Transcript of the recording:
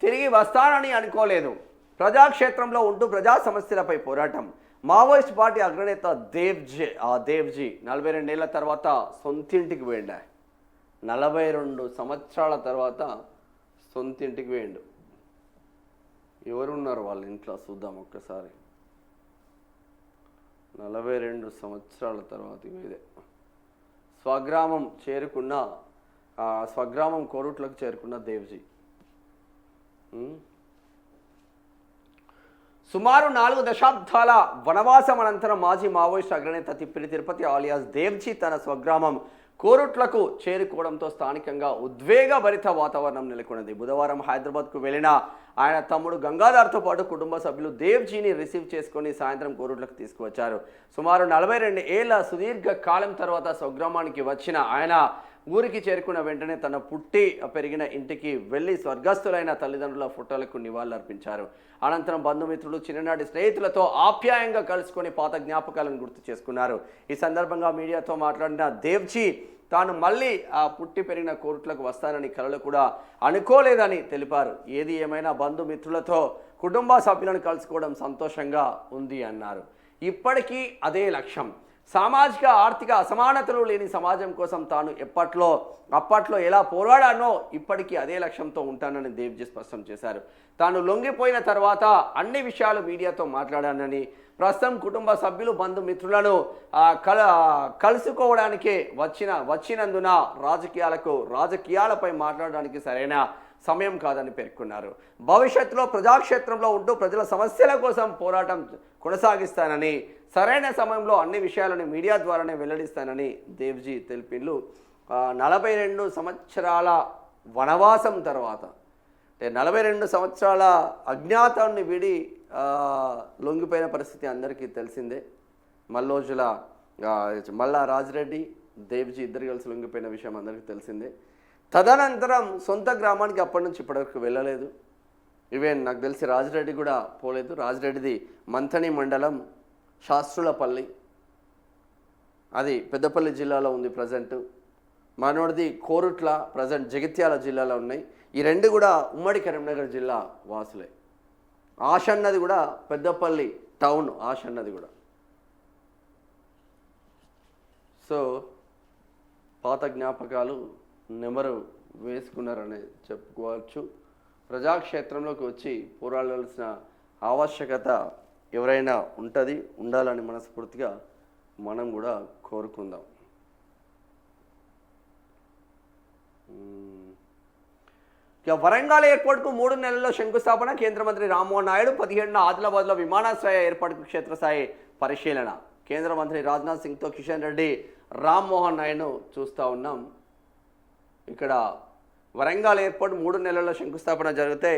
తిరిగి వస్తానని అనుకోలేదు. ప్రజాక్షేత్రంలో ఉంటూ ప్రజా సమస్యలపై పోరాటం. మావోయిస్ట్ పార్టీ అగ్రనేత దేవ్జీ 42 ఏళ్ల తర్వాత సొంతింటికి పోయిండా. 42 సంవత్సరాల తర్వాత సొంతింటికి పోయిండు. ఎవరున్నారు వాళ్ళ ఇంట్లో చూద్దాం ఒక్కసారి. 42 సంవత్సరాల తర్వాత ఇదే స్వగ్రామం కోరుట్లకు చేరుకున్న దేవ్జీ. సుమారు 4 దశాబ్దాల వనవాసం అనంతరం మాజీ మావోయిస్ట్ అగ్రనేత తిప్పిరి తిరుపతి ఆలియాస్ దేవ్జీ తన స్వగ్రామం కోరుట్లకు చేరుకోవడంతో స్థానికంగా ఉద్వేగభరిత వాతావరణం నెలకొన్నది. బుధవారం హైదరాబాద్కు వెళ్లిన ఆయన తమ్ముడు గంగాధర్తో పాటు కుటుంబ సభ్యులు దేవ్జీని రిసీవ్ చేసుకుని సాయంత్రం కోరుట్లకు తీసుకువచ్చారు. సుమారు 42 ఏళ్ల సుదీర్ఘ కాలం తర్వాత స్వగ్రామానికి వచ్చిన ఆయన ఊరికి చేరుకున్న వెంటనే తన పుట్టి పెరిగిన ఇంటికి వెళ్లి స్వర్గస్థులైన తల్లిదండ్రుల ఫోటోలకు నివాళులర్పించారు. అనంతరం బంధుమిత్రులు, చిన్ననాటి స్నేహితులతో ఆప్యాయంగా కలుసుకొని పాత జ్ఞాపకాలను గుర్తు చేసుకున్నారు. ఈ సందర్భంగా మీడియాతో మాట్లాడిన దేవ్జీ తాను మళ్ళీ పుట్టి పెరిగిన కోరుట్లకు వస్తానని కలలు కూడా అనుకోలేదని తెలిపారు. ఏది ఏమైనా బంధుమిత్రులతో కుటుంబ సభ్యులను కలుసుకోవడం సంతోషంగా ఉంది అన్నారు. ఇప్పటికీ అదే లక్ష్యం. సామాజిక ఆర్థిక అసమానతలు లేని సమాజం కోసం తాను అప్పట్లో ఎలా పోరాడానో ఇప్పటికీ అదే లక్ష్యంతో ఉంటానని దేవ్జీ స్పష్టం చేశారు. తాను లొంగిపోయిన తర్వాత అన్ని విషయాలు మీడియాతో మాట్లాడానని, ప్రస్తుతం కుటుంబ సభ్యులు, బంధుమిత్రులను కలుసుకోవడానికే వచ్చినందున రాజకీయాలపై మాట్లాడడానికి సరైన సమయం కాదని పేర్కొన్నారు. భవిష్యత్తులో ప్రజాక్షేత్రంలో ఉంటూ ప్రజల సమస్యల కోసం పోరాటం కొనసాగిస్తానని, సరైన సమయంలో అన్ని విషయాలను మీడియా ద్వారానే వెల్లడిస్తానని దేవ్జీ తెలిపిన్లు. 42 సంవత్సరాల వనవాసం తర్వాత, అంటే 42 సంవత్సరాల అజ్ఞాతాన్ని విడి లొంగిపోయిన పరిస్థితి అందరికీ తెలిసిందే. మల్లా రాజిరెడ్డి, దేవ్జీ ఇద్దరు కలిసి లొంగిపోయిన విషయం అందరికీ తెలిసిందే. తదనంతరం సొంత గ్రామానికి అప్పటి నుంచి ఇప్పటివరకు వెళ్ళలేదు. ఈవెన్ నాకు తెలిసి రాజిరెడ్డి కూడా పోలేదు. రాజిరెడ్డిది మంథని మండలం శాస్త్రులపల్లి, అది పెద్దపల్లి జిల్లాలో ఉంది ప్రజెంట్. మనోడిది కోరుట్ల, ప్రజెంట్ జగిత్యాల జిల్లాలో ఉన్నాయి. ఈ రెండు కూడా ఉమ్మడి కరీంనగర్ జిల్లా వాసులే. ఆషన్నది కూడా పెద్దపల్లి టౌన్, ఆషన్నది కూడా. సో పాత జ్ఞాపకాలు నెమరు వేసుకున్నారని చెప్పుకోవచ్చు. ప్రజాక్షేత్రంలోకి వచ్చి పోరాడాల్సిన ఆవశ్యకత ఎవరైనా ఉండాలని మనస్ఫూర్తిగా మనం కూడా కోరుకుందాం. ఇక వరంగల్ ఎయిర్పోర్ట్కు 3 నెలల్లో శంకుస్థాపన. కేంద్ర మంత్రి రామ్మోహన్ నాయుడు 17న ఆదిలాబాద్లో విమానాశ్రయ ఏర్పాటుకు క్షేత్రస్థాయి పరిశీలన. కేంద్ర మంత్రి రాజ్నాథ్ సింగ్తో కిషన్ రెడ్డి, రామ్మోహన్ నాయుడును చూస్తూ ఉన్నాం. ఇక్కడ వరంగల్ ఎయిర్పోర్ట్ 3 నెలల్లో శంకుస్థాపన జరిగితే